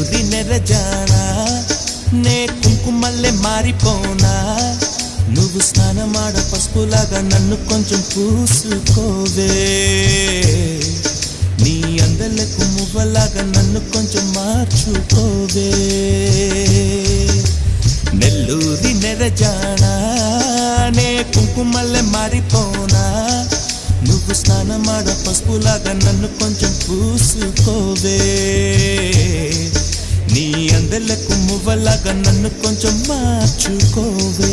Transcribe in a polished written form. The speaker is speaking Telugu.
నెల్లూరి నెరజానా నే కుంకుమల్లె మారిపోనా నువ్వు స్నానమాడ పసుపులాగా నన్ను కొంచెం పూసుకోవే నీ అందలకు మువ్వలాగా నన్ను కొంచెం మార్చుకోవే నెల్లూరి నెరజానా నే కుంకుమల్లె మారిపోనా నువ్వు స్నానమాడ పసుపులాగా నన్ను కొంచెం పూసుకోవే నీ అందలకు మువ్వలాగా నన్ను కొంచెం మార్చుకోవే